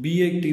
BATY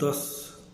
10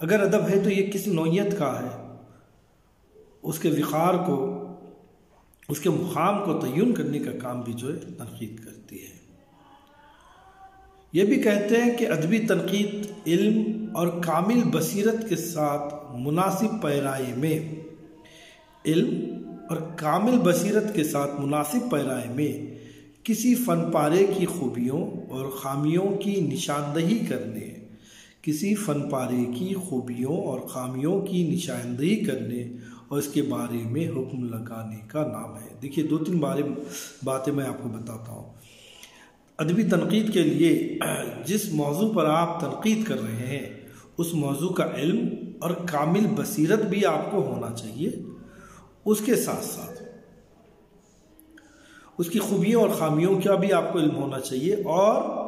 اگر ادب ہے تو یہ کس نوعیت کا ہے، اس کے وقار کو، اس کے مقام کو تعین کرنے کا کام بھی جو ہے تنقید کرتی ہے۔ یہ بھی کہتے ہیں کہ ادبی تنقید علم اور کامل بصیرت کے ساتھ مناسب پیرائے میں کسی فن پارے کی خوبیوں اور خامیوں کی نشاندہی کرنے اور اس کے بارے میں حکم لگانے کا نام ہے۔ دیکھیے 2-3 باتیں میں آپ کو بتاتا ہوں۔ ادبی تنقید کے لیے جس موضوع پر آپ تنقید کر رہے ہیں اس موضوع کا علم اور کامل بصیرت بھی آپ کو ہونا چاہیے، اس کے ساتھ ساتھ اس کی خوبیوں اور خامیوں کا بھی آپ کو علم ہونا چاہیے، اور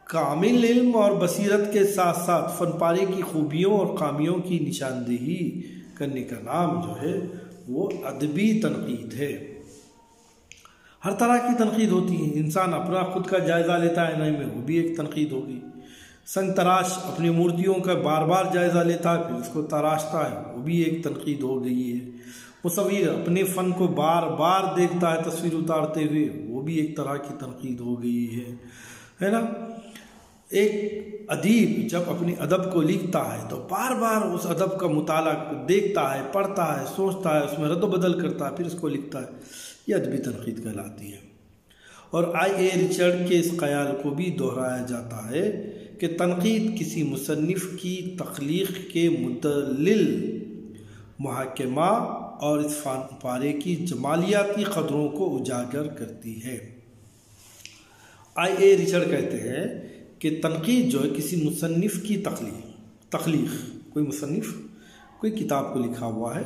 کامل علم اور بصیرت کے ساتھ ساتھ فن پارے کی خوبیوں اور خامیوں کی نشاندہی کرنے کا نام جو ہے وہ ادبی تنقید ہے۔ ہر طرح کی تنقید ہوتی ہے، انسان اپنا خود کا جائزہ لیتا ہے نہیں میں، وہ بھی ایک تنقید ہوگی۔ سنگ تراش اپنی مورتیوں کا بار بار جائزہ لیتا ہے پھر اس کو تراشتا ہے، وہ بھی ایک تنقید ہو گئی ہے۔ مصور اپنے فن کو بار بار دیکھتا ہے تصویر اتارتے ہوئے، وہ بھی ایک طرح کی تنقید ہو گئی ہے نا۔ ایک ادیب جب اپنی ادب کو لکھتا ہے تو بار بار اس ادب کا مطالعہ دیکھتا ہے، پڑھتا ہے، سوچتا ہے، اس میں رد و بدل کرتا ہے، پھر اس کو لکھتا ہے، یہ ادبی تنقید کہلاتی ہے۔ اور اے ریچرڈ کے اس خیال کو بھی دہرایا جاتا ہے کہ تنقید کسی مصنف کی تخلیق کے مدلل محاکمہ اور اس فن پارے کی جمالیاتی قدروں کو اجاگر کرتی ہے۔ اے ریچرڈ کہتے ہیں کہ تنقید جو ہے کسی مصنف کی تخلیق، کوئی مصنف کوئی کتاب کو لکھا ہوا ہے،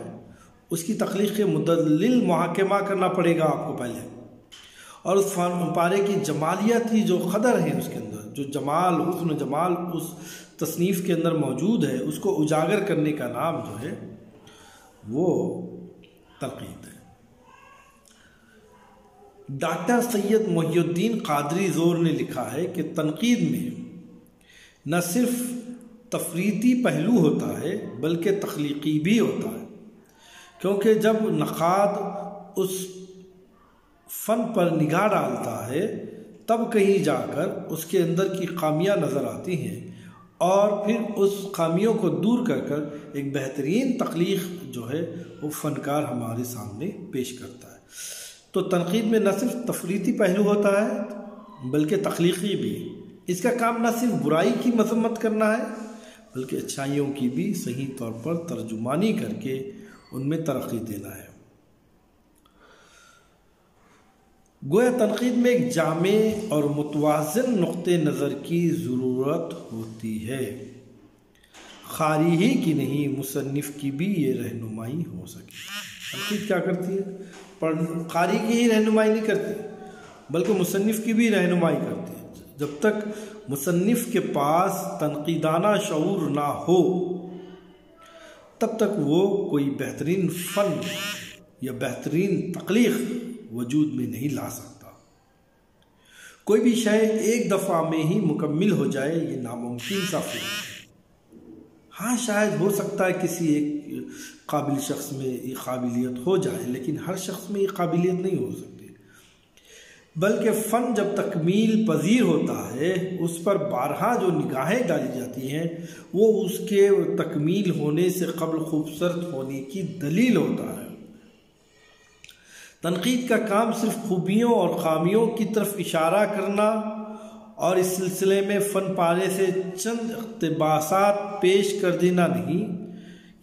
اس کی تخلیق کے مدلل محاکمہ کرنا پڑے گا آپ کو پہلے، اور اس فن پارے کی جمالیاتی جو قدر ہیں اس کے اندر، جو جمال، حسن و جمال اس تصنیف کے اندر موجود ہے، اس کو اجاگر کرنے کا نام جو ہے وہ تنقید ہے۔ ڈاکٹر سید محی الدین قادری زور نے لکھا ہے کہ تنقید میں نہ صرف تفریطی پہلو ہوتا ہے بلکہ تخلیقی بھی ہوتا ہے، کیونکہ جب نقاد اس فن پر نگاہ ڈالتا ہے تب کہیں جا کر اس کے اندر کی خامیاں نظر آتی ہیں، اور پھر اس خامیوں کو دور کر ایک بہترین تخلیق جو ہے وہ فنکار ہمارے سامنے پیش کرتا ہے۔ تو تنقید میں نہ صرف تفریطی پہلو ہوتا ہے بلکہ تخلیقی بھی۔ اس کا کام نہ صرف برائی کی مذمت کرنا ہے بلکہ اچھائیوں کی بھی صحیح طور پر ترجمانی کر کے ان میں ترقی دینا ہے۔ گویا تنقید میں ایک جامع اور متوازن نقطہ نظر کی ضرورت ہوتی ہے، قاری ہی کی نہیں مصنف کی بھی یہ رہنمائی ہو سکے۔ تنقید کیا کرتی ہے؟ قاری کی ہی رہنمائی نہیں کرتی بلکہ مصنف کی بھی رہنمائی کرتی ہے۔ جب تک مصنف کے پاس تنقیدانہ شعور نہ ہو تب تک وہ کوئی بہترین فن یا بہترین تخلیق وجود میں نہیں لا سکتا۔ کوئی بھی شے ایک دفعہ میں ہی مکمل ہو جائے یہ ناممکن سا فن ہے۔ ہاں شاید ہو سکتا ہے کسی ایک قابل شخص میں یہ قابلیت ہو جائے، لیکن ہر شخص میں یہ قابلیت نہیں ہو سکتی، بلکہ فن جب تکمیل پذیر ہوتا ہے اس پر بارہا جو نگاہیں ڈالی جاتی ہیں وہ اس کے تکمیل ہونے سے قبل خوبصورت ہونے کی دلیل ہوتا ہے۔ تنقید کا کام صرف خوبیوں اور خامیوں کی طرف اشارہ کرنا اور اس سلسلے میں فن پارے سے چند اقتباسات پیش کر دینا نہیں،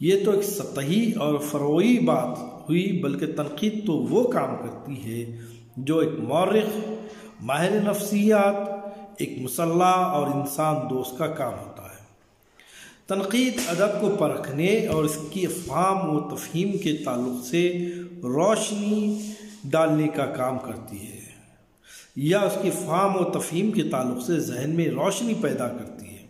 یہ تو ایک سطحی اور فروعی بات ہوئی، بلکہ تنقید تو وہ کام کرتی ہے جو ایک مورخ، ماہر نفسیات، ایک مسلح اور انسان دوست کا کام ہوتا ہے۔ تنقید ادب کو پرکھنے اور اس کی افہام و تفہیم کے تعلق سے روشنی ڈالنے کا کام کرتی ہے، یا اس کی فہم و تفہیم کے تعلق سے ذہن میں روشنی پیدا کرتی ہے۔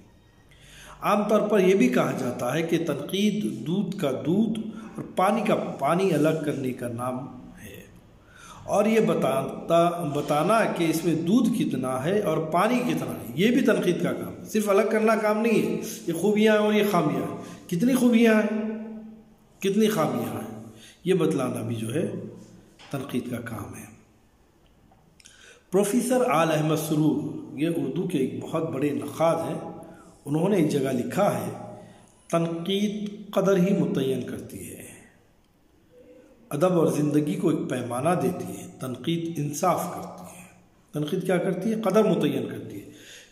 عام طور پر یہ بھی کہا جاتا ہے کہ تنقید دودھ کا دودھ اور پانی کا پانی الگ کرنے کا نام ہے، اور یہ بتانا کہ اس میں دودھ کتنا ہے اور پانی کتنا ہے، یہ بھی تنقید کا کام ہے۔ صرف الگ کرنا کام نہیں ہے، یہ خوبیاں ہیں اور یہ خامیاں ہیں، کتنی خوبیاں ہیں کتنی خامیاں ہیں، یہ بتلانا بھی جو ہے تنقید کا کام ہے۔ پروفیسر آل احمد سرور یہ اردو کے ایک بہت بڑے نقاد ہیں، انہوں نے ایک جگہ لکھا ہے تنقید قدر ہی متعین کرتی ہے، ادب اور زندگی کو ایک پیمانہ دیتی ہے، تنقید انصاف کرتی ہے۔ تنقید کیا کرتی ہے؟ قدر متعین کرتی ہے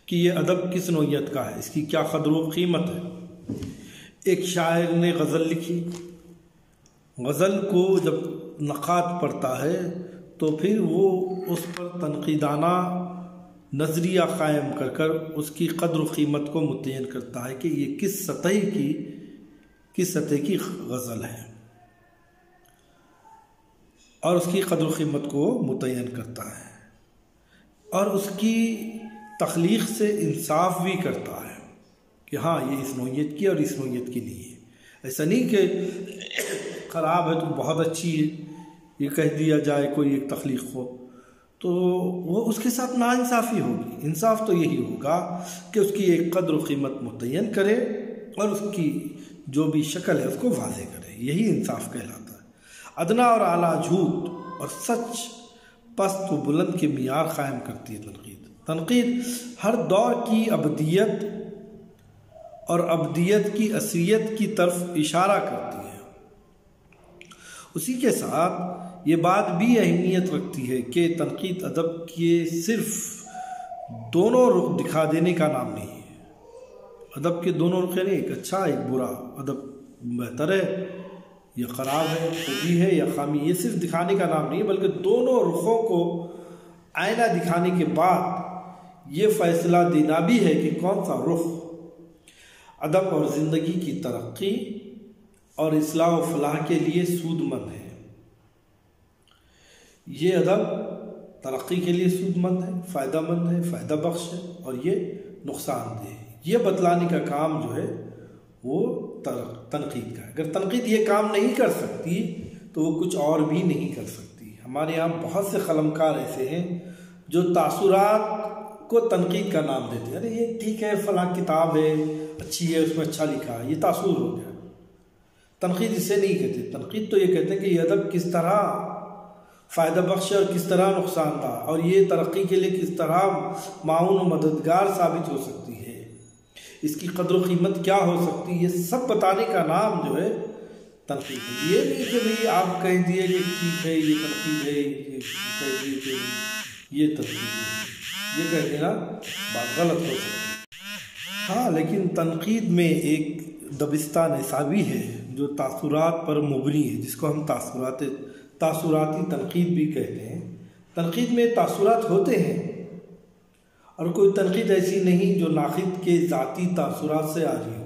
کہ یہ ادب کس نوعیت کا ہے، اس کی کیا قدر و قیمت ہے۔ ایک شاعر نے غزل لکھی، غزل کو جب نقاد پڑھتا ہے تو پھر وہ اس پر تنقیدانہ نظریہ قائم کر کر اس کی قدر و قیمت کو متعین کرتا ہے کہ یہ کس سطح کی غزل ہے، اور اس کی قدر و قیمت کو متعین کرتا ہے، اور اس کی تخلیق سے انصاف بھی کرتا ہے کہ ہاں یہ اس نوعیت کی اور اس نوعیت کی نہیں ہے۔ ایسا نہیں کہ خراب ہے تو بہت اچھی ہے یہ کہہ دیا جائے کوئی ایک تخلیق ہو، تو وہ اس کے ساتھ ناانصافی ہوگی۔ انصاف تو یہی ہوگا کہ اس کی ایک قدر و قیمت متعین کرے اور اس کی جو بھی شکل ہے اس کو واضح کرے، یہی انصاف کہلاتا ہے۔ ادنا اور اعلیٰ جھوٹ اور سچ پست و بلند کے معیار قائم کرتی ہے تنقید ہر دور کی ابدیت اور ابدیت کی اصلیت کی طرف اشارہ کرتی ہے۔ اسی کے ساتھ یہ بات بھی اہمیت رکھتی ہے کہ تنقید ادب کے صرف دونوں رخ دکھا دینے کا نام نہیں ہے۔ ادب کے دونوں رخ یعنی ایک اچھا ایک برا، ادب بہتر ہے یا خراب ہے، خوبی ہے یا خامی، یہ صرف دکھانے کا نام نہیں ہے، بلکہ دونوں رخوں کو آئینہ دکھانے کے بعد یہ فیصلہ دینا بھی ہے کہ کون سا رخ ادب اور زندگی کی ترقی اور اصلاح و فلاح کے لیے سود مند ہے۔ یہ ادب ترقی کے لیے سود مند ہے، فائدہ مند ہے، فائدہ بخش ہے، اور یہ نقصان دہ ہے۔ یہ بتلانے کا کام جو ہے وہ تنقید کا ہے۔ اگر تنقید یہ کام نہیں کر سکتی تو وہ کچھ اور بھی نہیں کر سکتی۔ ہمارے یہاں بہت سے قلمکار ایسے ہیں جو تاثرات کو تنقید کا نام دیتے ہیں، ارے یہ ٹھیک ہے فلاں کتاب ہے اچھی ہے اس میں اچھا لکھا ہے، یہ تاثر ہو گیا۔ تنقید اسے نہیں کہتے، تنقید تو یہ کہتے ہیں کہ یہ ادب کس طرح فائدہ بخش اور کس طرح نقصان دہ، اور یہ ترقی کے لیے کس طرح معاون و مددگار ثابت ہو سکتی ہے، اس کی قدر و قیمت کیا ہو سکتی ہے، یہ سب بتانے کا نام جو ہے تنقید ہے۔ یہ نہیں کہ بھئی آپ کہہ دیے کہ ٹھیک ہے یہ تنقید ہے، یہ کہہ دیے کہ یہ تنقید ہے، یہ کہہ دینا بات غلط ہو سکتی ہے۔ ہاں لیکن تنقید میں ایک دبستہ نصابی ہے جو تاثرات پر مبنی ہے، جس کو ہم تاثراتی تنقید بھی کہتے ہیں۔ تنقید میں تاثرات ہوتے ہیں، اور کوئی تنقید ایسی نہیں جو ناقد کے ذاتی تاثرات سے آ رہی ہو۔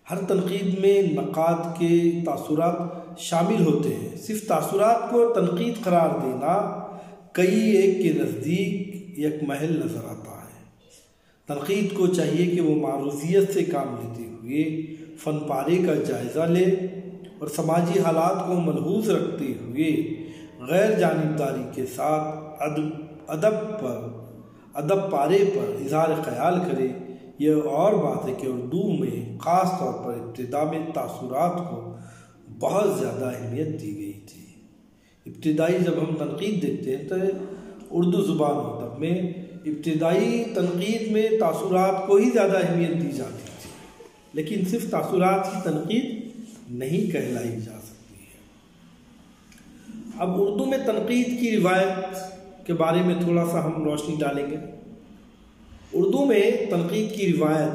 ہر تنقید میں نقاد کے تاثرات شامل ہوتے ہیں۔ صرف تاثرات کو تنقید قرار دینا کئی ایک کے نزدیک یک محل نظر آتا ہے۔ تنقید کو چاہیے کہ وہ معروضیت سے کام لیتے ہوئے فن پارے کا جائزہ لے اور سماجی حالات کو ملحوظ رکھتے ہوئے غیر جانبداری کے ساتھ ادب پارے پر اظہار خیال کرے۔ یہ اور بات ہے کہ اردو میں خاص طور پر ابتدا میں تاثرات کو بہت زیادہ اہمیت دی گئی تھی۔ ابتدائی جب ہم تنقید دیکھتے ہیں تو اردو زبان و ادب میں ابتدائی تنقید میں تاثرات کو ہی زیادہ اہمیت دی جاتی تھی، لیکن صرف تاثرات کی تنقید نہیں کہلائی جا سکتی ہے۔ اب اردو میں تنقید کی روایت کے بارے میں تھوڑا سا ہم روشنی ڈالیں گے۔ اردو میں تنقید کی روایت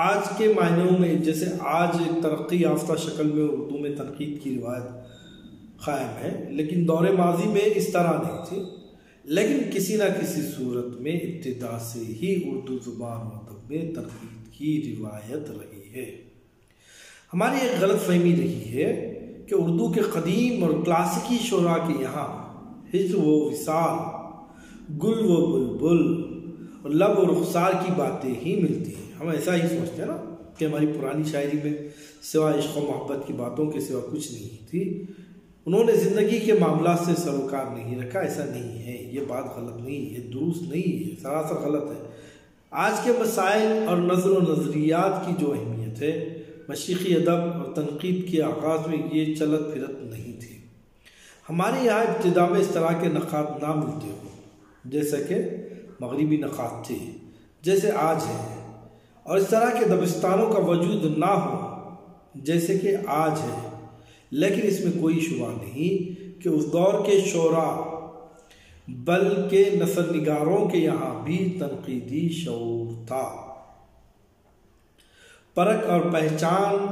آج کے معنوں میں، جیسے آج ایک ترقی یافتہ شکل میں اردو میں تنقید کی روایت قائم ہے، لیکن دور ماضی میں اس طرح نہیں تھی، لیکن کسی نہ کسی صورت میں ابتدا سے ہی اردو زبان و ادب میں تنقید کی روایت رہی ہے۔ ہماری ایک غلط فہمی رہی ہے کہ اردو کے قدیم اور کلاسیکی شعراء کے یہاں ہجر و وصال، گل و بلبل اور لب و رخسار کی باتیں ہی ملتی ہیں۔ ہم ایسا ہی سوچتے ہیں نا کہ ہماری پرانی شاعری میں سوا عشق و محبت کی باتوں کے سوا کچھ نہیں تھی، انہوں نے زندگی کے معاملات سے سروکار نہیں رکھا، ایسا نہیں ہے، یہ بات غلط نہیں، یہ درست نہیں ہے، سراسر غلط ہے۔ آج کے مسائل اور نظر و نظریات کی جو اہمیت ہے، مشرقی ادب اور تنقید کے آغاز میں یہ چلت پھرت نہیں تھی۔ ہمارے یہاں ابتدا میں اس طرح کے نقاد نہ ملتے ہوں جیسا کہ مغربی نقاد تھے، جیسے آج ہیں، اور اس طرح کے دبستانوں کا وجود نہ ہو جیسے کہ آج ہے، لیکن اس میں کوئی شبہ نہیں کہ اس دور کے شعراء بلکہ نثر نگاروں کے یہاں بھی تنقیدی شعور تھا۔ پرکھ اور پہچان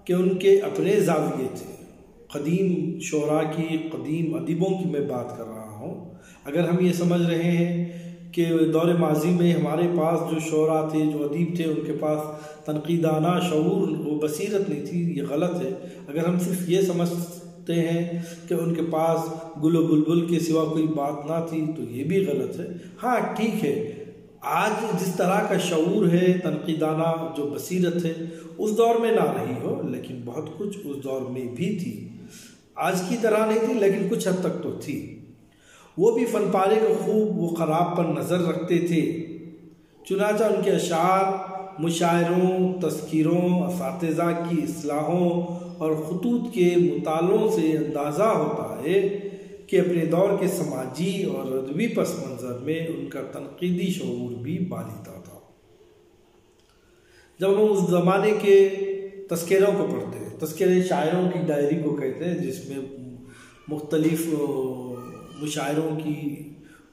کے ان کے اپنے زاویے تھے۔ قدیم شعراء کی، قدیم ادیبوں کی میں بات کر رہا ہوں۔ اگر ہم یہ سمجھ رہے ہیں کہ دور ماضی میں ہمارے پاس جو شعراء تھے، جو ادیب تھے، ان کے پاس تنقیدانہ شعور و بصیرت نہیں تھی، یہ غلط ہے۔ اگر ہم صرف یہ سمجھتے ہیں کہ ان کے پاس گل و بلبل کے سوا کوئی بات نہ تھی تو یہ بھی غلط ہے۔ ہاں ٹھیک ہے، آج جس طرح کا شعور ہے، تنقیدانہ جو بصیرت ہے، اس دور میں نہ رہی ہو، لیکن بہت کچھ اس دور میں بھی تھی۔ آج کی طرح نہیں تھی، لیکن کچھ حد تک تو تھی۔ وہ بھی فن پارے کو خوب و خراب پر نظر رکھتے تھے، چنانچہ ان کے اشعار، مشاعروں، تذکیروں، اساتذہ کی اصلاحوں اور خطوط کے مطالعوں سے اندازہ ہوتا ہے کہ اپنے دور کے سماجی اور ادبی پس منظر میں ان کا تنقیدی شعور بھی بالیدہ تھا۔ جب ہم اس زمانے کے تذکروں کو پڑھتے ہیں، تذکرے شاعروں کی ڈائری کو کہتے ہیں، جس میں مختلف مشاعروں کی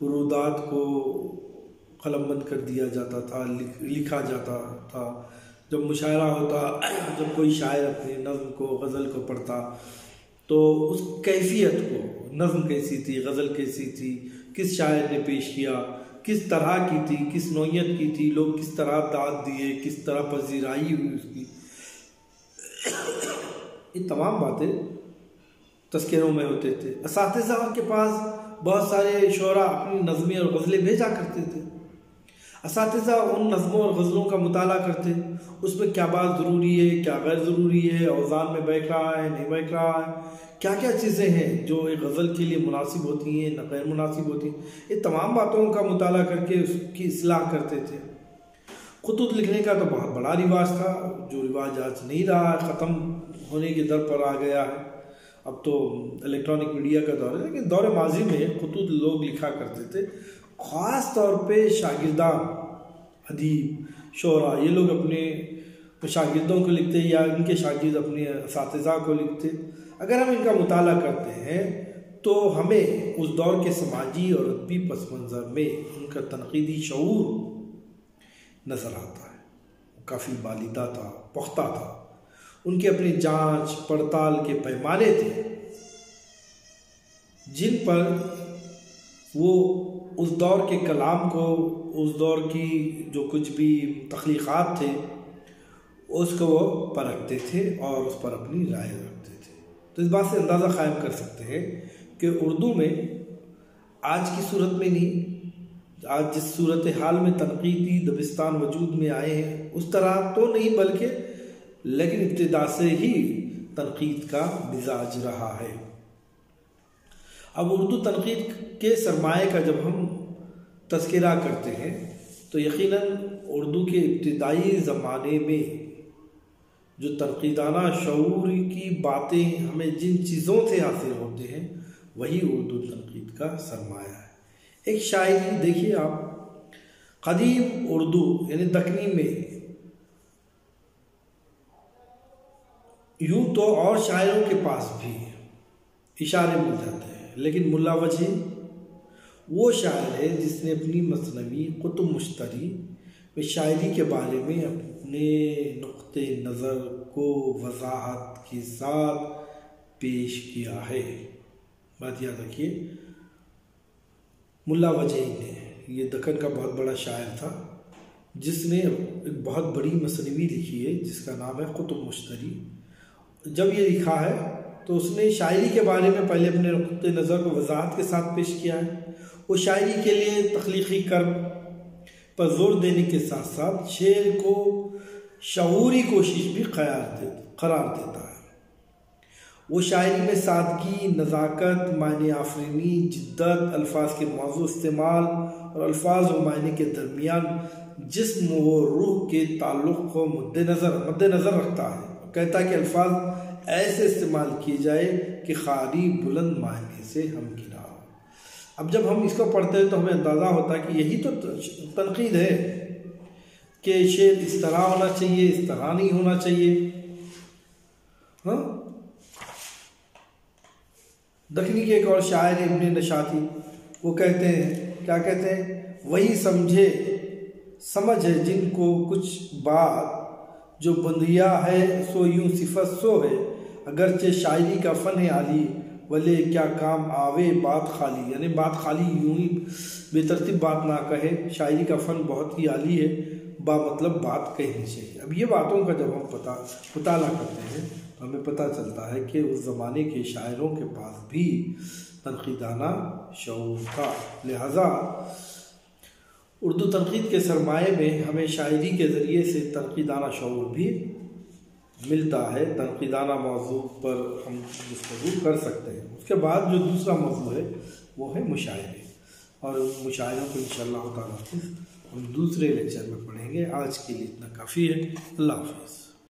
ورودات کو قلم بند کر دیا جاتا تھا، لکھا جاتا تھا۔ جب مشاعرہ ہوتا، جب کوئی شاعر اپنی نظم کو، غزل کو پڑھتا تو اس کیفیت کو، نظم کیسی تھی، غزل کیسی تھی، کس شاعر نے پیش کیا، کس طرح کی تھی، کس نوعیت کی تھی، لوگ کس طرح داد دیے، کس طرح پذیرائی ہوئی اس کی، یہ تمام باتیں تذکروں میں ہوتے تھے۔ اساتذہ کے پاس بہت سارے شعراء اپنی نظمیں اور غزلیں بھیجا کرتے تھے۔ اساتذہ ان نظموں اور غزلوں کا مطالعہ کرتے، اس میں کیا بات ضروری ہے، کیا غیر ضروری ہے، اوزان میں بیٹھ رہا ہے، نہیں بیٹھ رہا ہے، کیا کیا چیزیں ہیں جو ایک غزل کے لیے مناسب ہوتی ہیں، غیر مناسب ہوتی ہیں، یہ تمام باتوں کا مطالعہ کر کے اس کی اصلاح کرتے تھے۔ خطوط لکھنے کا تو بہت بڑا رواج تھا، جو رواج آج نہیں رہا، ختم ہونے کے در پر آ گیا ہے۔ اب تو الیکٹرانک میڈیا کا دور ہے، لیکن دور ماضی میں خطوط لوگ لکھا کرتے تھے، خاص طور پہ شاگردان، ادیب، شعراء، یہ لوگ اپنے شاگردوں کو لکھتے یا ان کے شاگرد اپنے اساتذہ کو لکھتے۔ اگر ہم ان کا مطالعہ کرتے ہیں تو ہمیں اس دور کے سماجی اور ادبی پس منظر میں ان کا تنقیدی شعور نظر آتا ہے۔ کافی بالیدہ تھا، پختہ تھا، ان کے اپنے جانچ پڑتال کے پیمانے تھے جن پر وہ اس دور کے کلام کو، اس دور کی جو کچھ بھی تخلیقات تھے، اس کو وہ پرکھتے تھے اور اس پر اپنی رائے رکھتے تھے۔ تو اس بات سے اندازہ قائم کر سکتے ہیں کہ اردو میں آج کی صورت میں نہیں، آج جس صورتحال میں تنقیدی دبستان وجود میں آئے ہیں اس طرح تو نہیں، بلکہ لیکن ابتدا سے ہی تنقید کا مزاج رہا ہے۔ اب اردو تنقید کے سرمایہ کا جب ہم تذکرہ کرتے ہیں تو یقیناً اردو کے ابتدائی زمانے میں جو تنقیدانہ شعور کی باتیں ہمیں جن چیزوں سے حاصل ہوتے ہیں وہی اردو تنقید کا سرمایہ ہے۔ ایک شاعری دیکھیے آپ، قدیم اردو یعنی دکنی میں یوں تو اور شاعروں کے پاس بھی اشارے مل جاتے ہیں، لیکن ملا وجہ وہ شاعر ہے جس نے اپنی مثنوی قطب مشتری میں شاعری کے بارے میں اپنے نقطۂ نظر کو وضاحت کے ساتھ پیش کیا ہے۔ بات یاد رکھیے، ملا وجہ نے، یہ دکن کا بہت بڑا شاعر تھا جس نے ایک بہت بڑی مثنوی لکھی ہے جس کا نام ہے قطب مشتری۔ جب یہ لکھا ہے تو اس نے شاعری کے بارے میں پہلے اپنے نقطۂ نظر کو وضاحت کے ساتھ پیش کیا ہے۔ وہ شاعری کے لیے تخلیقی کرب پر زور دینے کے ساتھ ساتھ شعر کو شعوری کوشش بھی قرار دیتا ہے۔ وہ شاعری میں سادگی، نزاکت، معنی آفرینی، جدت، الفاظ کے موضوع استعمال اور الفاظ و معنی کے درمیان جسم و روح کے تعلق کو مد نظر رکھتا ہے۔ کہتا ہے کہ الفاظ ایسے استعمال کیے جائے کہ خالی بلند معنی سے ہمکنار ہو۔ اب جب ہم اس کو پڑھتے ہیں تو ہمیں اندازہ ہوتا ہے کہ یہی تو تنقید ہے کہ شعر اس طرح ہونا چاہیے، اس طرح نہیں ہونا چاہیے۔ ہاں، دکنی کے ایک اور شاعر ابن نشاطی، وہ کہتے ہیں، کیا کہتے ہیں؟ وہی سمجھ ہے جن کو کچھ بات جو بندیا ہے سو یوں صفت سو ہے، اگرچہ شاعری کا فن ہے عالی، ولے کیا کام آوے بات خالی، یعنی بات خالی یوں ہی بے ترتیب بات نہ کہے، شاعری کا فن بہت ہی عالی ہے، با مطلب بات کہنی چاہیے۔ اب یہ باتوں کا جب ہم مطالعہ کرتے ہیں تو ہمیں پتہ چلتا ہے کہ اس زمانے کے شاعروں کے پاس بھی تنقیدانہ شعور تھا۔ لہٰذا اردو تنقید کے سرمایہ میں ہمیں شاعری کے ذریعے سے تنقیدانہ شعور بھی ملتا ہے، تنقیدانہ موضوع پر ہم گفتگو کر سکتے ہیں۔ اس کے بعد جو دوسرا موضوع ہے وہ ہے مشاعرے، اور مشاعروں کو انشاءاللہ تعالیٰ ہم دوسرے لیکچر میں پڑھیں گے۔ آج کے لیے اتنا کافی ہے۔ اللہ حافظ۔